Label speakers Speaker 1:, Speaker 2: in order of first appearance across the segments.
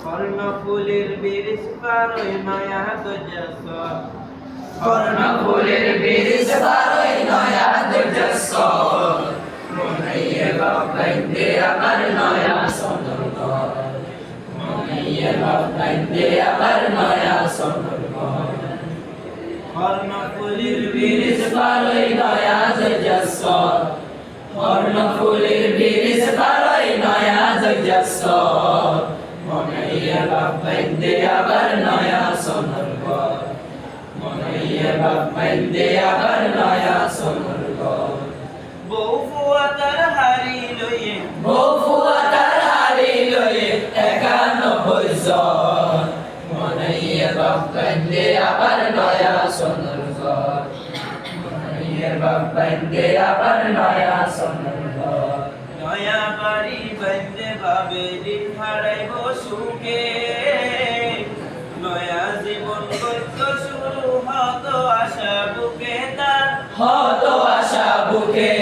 Speaker 1: কর্ণফুলের বীজ পারই নয়া তেজস
Speaker 2: কর্ণফুলের বীজ পারই নয়া তেজস মনাইয়ে বাবাইন্দে আবার নয়া সোনার ঘর মনাইয়ে বাবাইন্দে আবার নয়া সোনার ঘর
Speaker 1: কর্ণফুলের
Speaker 2: বীজ পারই নয়া তেজস কর্ণফুলের বীজ পারই নয়া তেজস মনাইয়ে বাবাইন্দে আবার নয়া সোনার ঘর মনাইয়ে বাবাইন্দে আবার নয়া সোনার ঘর
Speaker 1: বউ ফুয়াতার হারি লইয়ে
Speaker 2: বউ ফুয়াতার হারি লইয়ে 91 জন মনাইয়ে বাবাইন্দে আবার নয়া সোনার ঘর মনাইয়ে বাবাইন্দে আবার নয়া সোনার ঘর
Speaker 1: নয়া বাড়ি বাইন্দে বাবে দিন হারাইব সুখে নয়া জীবন গদ্য শুরু হত আশা বুকে তার
Speaker 2: হত আশা বুকে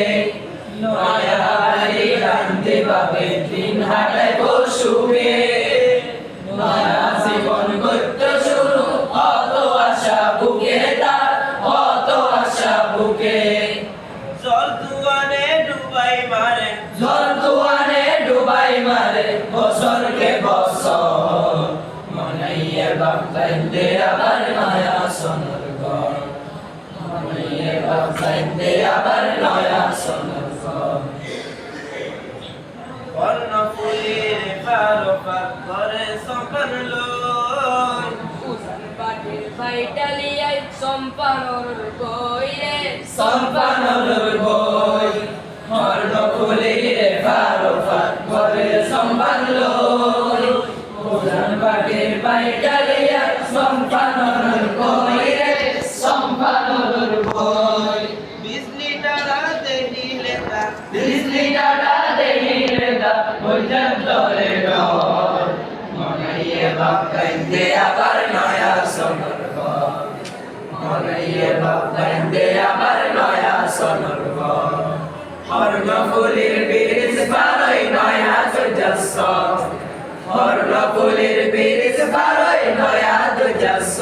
Speaker 2: নয়া বাড়ি বান্ধে পাবে দিন হাটায় সুখে নয়া জীবন গদ্য শুরু হত আশা বুকে তার হত আশা বুকে
Speaker 1: জল তুয়ানে ডুবাই মারে
Speaker 2: জল তুয়ানে ডুবাই মারে বছরকে বছর মনাইয়ে বাবাইন্দে আবার নয়া সোনার ঘর মনাইয়ে বাবাইন্দে আবার নয়া সোনার ঘর
Speaker 1: কর্ণফুলের পারপাত করে সকাল লই
Speaker 3: বাইটালিয়ায় সম্পানোর কইরে
Speaker 2: সম্পানর বই কর্ণফুলের পারপাত করে সম্পানল প্রধান বাগের বাইটালিয়া সম্পানর বই রে সম্পানর বই
Speaker 1: বিজলি তারা দেখিলে তা
Speaker 2: বিজলি ডাটা দেখিলে দা পর্যন্ত রে ডর মনাইয়ে বাবাইন্দে আবার নয়া সোনার ঘর মনাইয়ে বাবাইন্দে আবার নয়া সোনার ঘর কর্ণফুলের বীজ পারই নয়া তেজস কর্ণফুলের বীজ পারই নয়া তেজস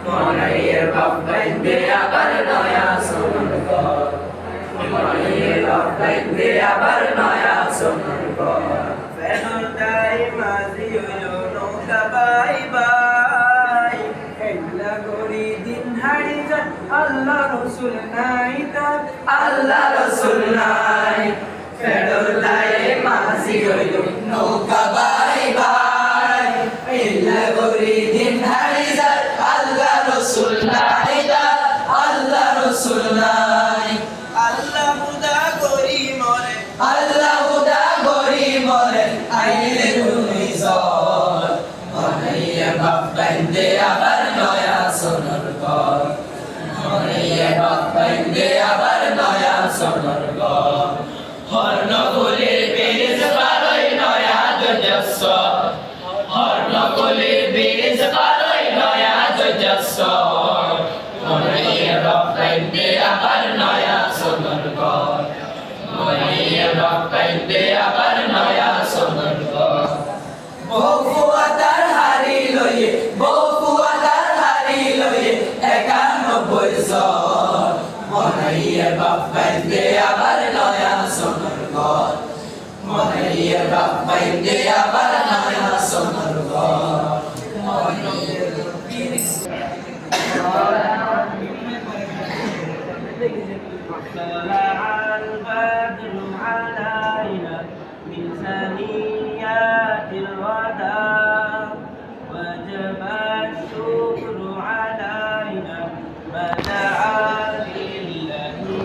Speaker 2: মনাইয়ে বাবাইন্দে আবার নয়া সোনার ঘর মনাইয়ে বাবাইন্দে আবার নয়া সোনার ঘর
Speaker 1: ফেরর দাই মাঝি হইল নৌকা বাই বাই খেলা করি দিন হারি যায় আল্লাহ রসুল নাই তার
Speaker 2: আল্লাহ রসুল নাই ফেরদায়ে মাঝি হইল নৌকা বাই বাই ইল্লা গরি দিন হারি যায় আল্লাহ রসুল নাই তার আল্লাহ রসুল নাই
Speaker 1: আল্লাহ হুদা করি মরে
Speaker 2: আল্লাহ হুদা গরি মরে আইলে তুমি জল মনাইয়ে বাবাইন্দে আবার নয়া সোনার ঘর মনাইয়ে বাবাইন্দে আবার নয়া সোনার ঘর কর্ণফুলের বীজ পারই নয়া তেজস কর্ণফুলের বীজ পারই নয়া তেজস মনাইয়ে বাবাইন্দে আবার নয়া সোনার ঘর মনাইয়ে বাবাইন্দে আবার নয়া সোনার ঘর বউ ফুয়াতার হারি লইয়ে বউ ফুয়াতার হারি লইয়ে 91 জন মনাইয়ে বাবাইন্দে আবার নয়া সোনার ঘর মনাইয়ে বাবাইন্দে আবার নয়া সোনার ঘর
Speaker 1: طلع البدر علينا من ثنيات الوداع وجب الشكر علينا ما دعا لله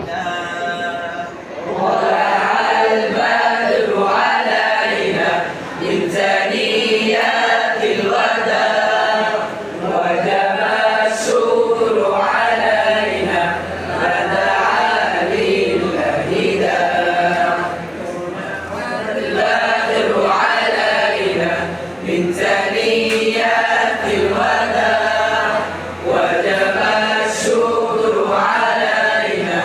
Speaker 2: طلع البدر علينا من ثنيات الوداع وجب الشكر علينا ما دعا لله البدر علينا من ثنيات الوداع وجب الشكر علينا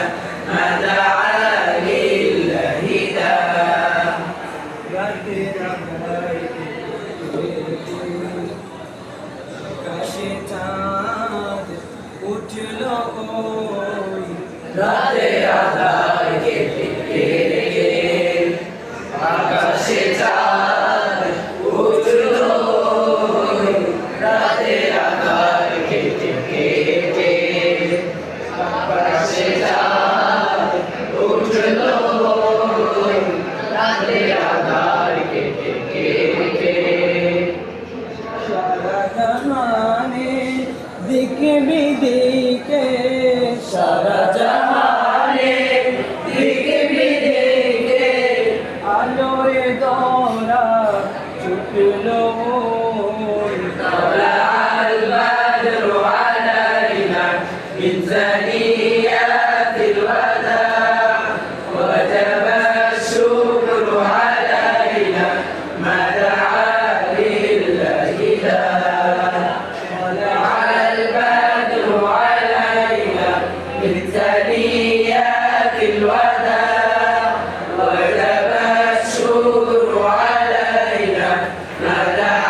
Speaker 2: ما دعا لله রাতে আধার কেটে কেটে আকাশে চাঁদ উঠলো রাতে আধার কেটে কেটে আকাশে চাঁদ উঠলো রাতে আধার কেটে কেটে
Speaker 1: সারা জাহানে দিকে বিদিকে
Speaker 2: সারা জাহানে দিকে বিদিকে
Speaker 1: আলোয় দরা ছুটলো
Speaker 2: طلع البدر علينا من ثنيات الوداع وجب الشكر علينا ما دعا لله طلع البدر علينا من ثنيات الوداع وجب الشكر علينا ما دعا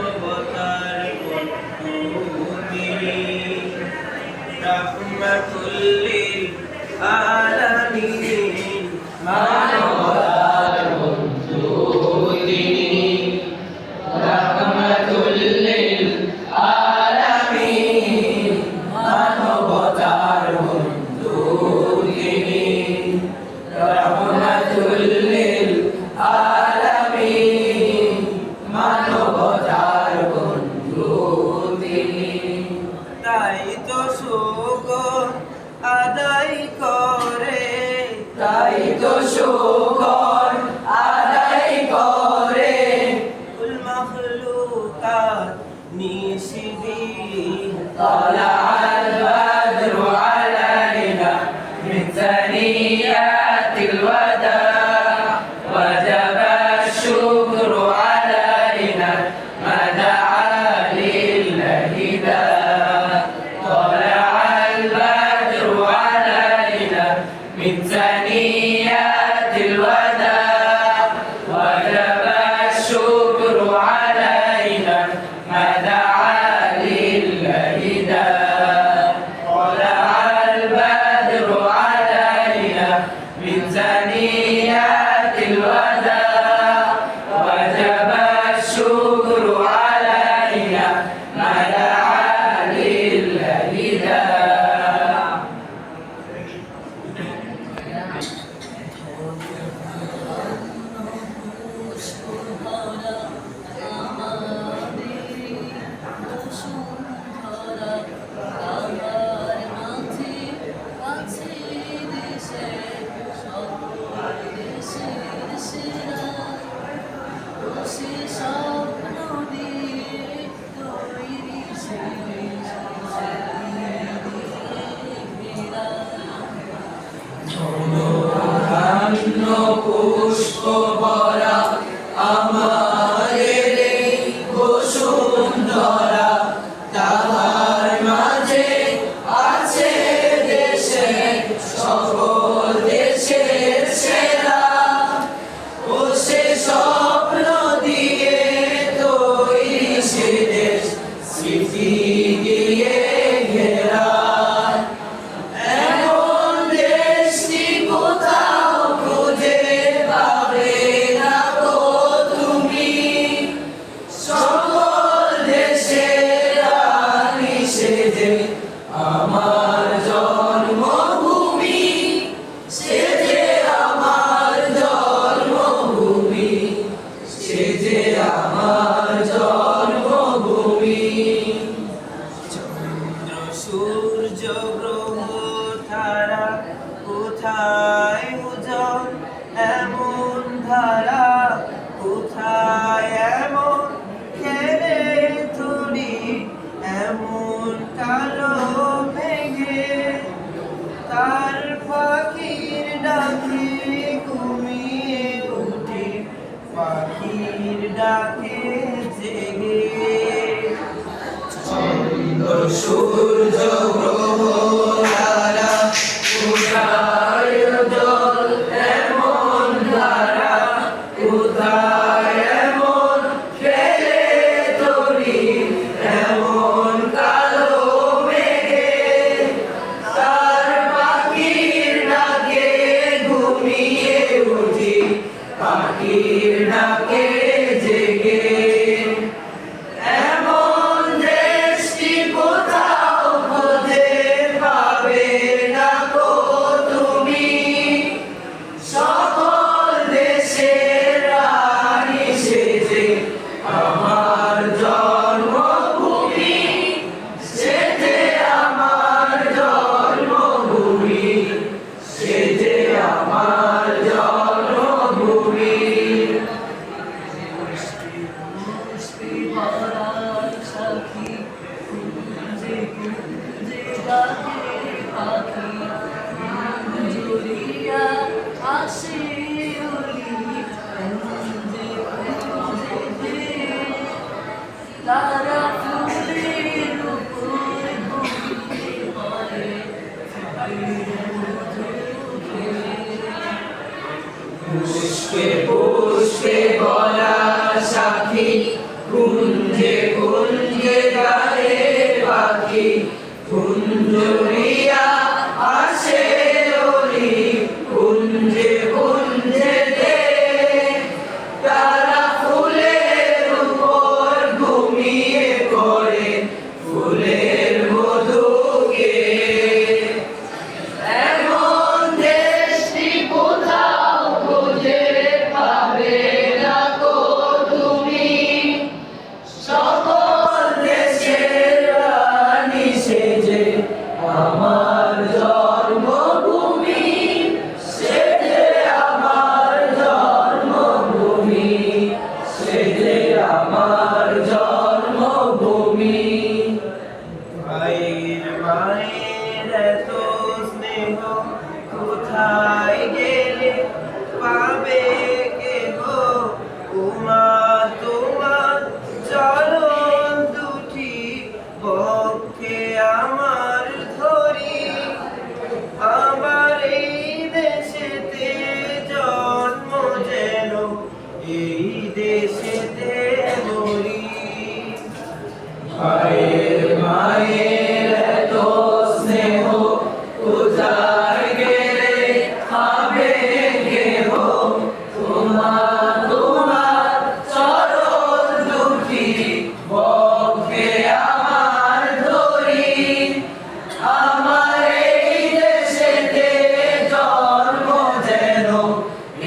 Speaker 1: মানবতার বন্ধু রাহমাতুল লিল আলামিন
Speaker 2: মানবতার বন্ধু তিনি রাহমাতুল লিল আলামিন মানবতার বন্ধু তিনি রাহমাতুল লিল আলামিন মানবতার বন্ধু তিনি
Speaker 1: তাই তো শুকর আদায় করে
Speaker 2: তাই তো শুকর আদায় করে
Speaker 1: কুল মাখলুকাত নিশিদিন
Speaker 2: طلع البدر علينا من ثنيات الوداع وجب الشكر علينا ما دعا لله طلع البدر علينا من ثنيات الوداع وجب الشكر علينا ما دعا لله طلع البدر علينا من ثنيات الوداع وجب الشكر علينا ما دعا لله পুষ্প ভরা আমার বসুন্ধরা তাহার মাঝে আছে দেশে সকল দেশের সেরা ও সে স্বপ্ন দিয়ে তৈরি সে দেশ স্মৃতি দিয়ে ঘেরা এমন দেশটি কোথাও খুঁজে পাবে না গো তুমি সকল দেশের রানী সেজে আমার জন্মভূমি সেজে আমার জন্মভূমি সেজে আমার জন্মভূমি
Speaker 1: চন্দ্র সূর্য গ্রহ তারা কোথায় উজ্জ্বল এমন ধারা কোথায় এমন খেলে তুলি এমন কালো মেঘে তার পাখির ডাকে ঘুমিয়ে উঠে পাখির ডাকে জেগে
Speaker 2: চন্দ্র সূর্য গ্রহ তারা কোথায় উজ্জ্বল এমন ধারা কোথায় এমন খেলে তরি এমন পাখির ডাকে জেগে এমন দেশটি কোথাও খুঁজে পাবে না গো তুমি সকল দেশের রানী সেজে আমার জন্মভূমি সেজে আমার জন্মভূমি সেজে আমার জন্মভূমি
Speaker 3: তারা ফুলের উপর ঘুমিয়ে পড়ে
Speaker 2: পুষ্পে পুষ্পে বলা সাথী কুঞ্জে কুঞ্জে গায়ে পাখি কুঞ্জরিয়া আসে ওলি কুঞ্জে কুঞ্জে তারা ফুলের উপর ঘুমিয়ে পড়ে ফুলের মধুকে এমন দেশটি কোথাও খুঁজে পাবে না গো তুমি সকল দেশের রানী সেজে আমার জন্মভূমি সেজে আমার জন্মভূমি সেজে আমার জন্মভূমি
Speaker 1: মায়ের মায়ের এত স্নেহ কোথায় গেলে পাবে কে গো উমা তোমার চরণ দুটি বক্ষে আমার ধরি আমার এই দেশেতে জন্ম যেন এই দেশেতে মরি
Speaker 2: মায়ের মায়ের এত স্নেহ কোথায় গেলে পাবে কেহ তোমার তোমার চরণ দুটি বক্ষে আমার ধরি আমার এই দেশেতে জন্ম যেন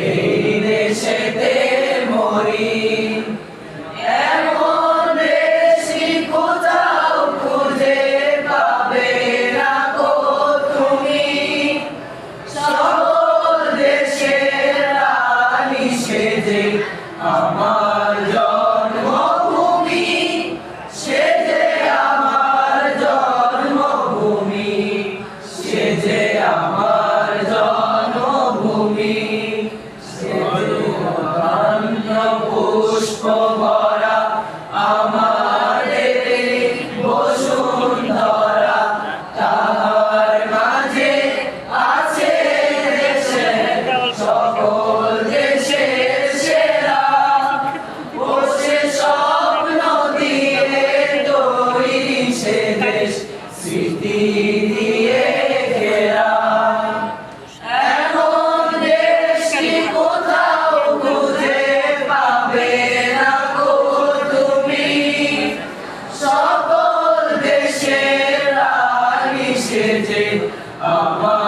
Speaker 2: এই দেশেতে মরি এমন দেশটি কোথাও খুঁজে পাবে না গো তুমি সকল দেশের রানী সেজে আমার জন্মভূমি সেজে আমার জন্মভূমি সেজে আমার জন্মভূমি পুষ্প ভরা আমাদের বসুন্ধরা তাহার মাঝে আছে দেশের সকল দেশের সেরা বসে স্বপ্ন দিয়ে তৈরি সে দেশ স্মৃতি দিয়ে ঘেরা এমন দেশটি কোথাও খুঁজে পাবে না গো তুমি সকল দেশের রানী সেজে আমার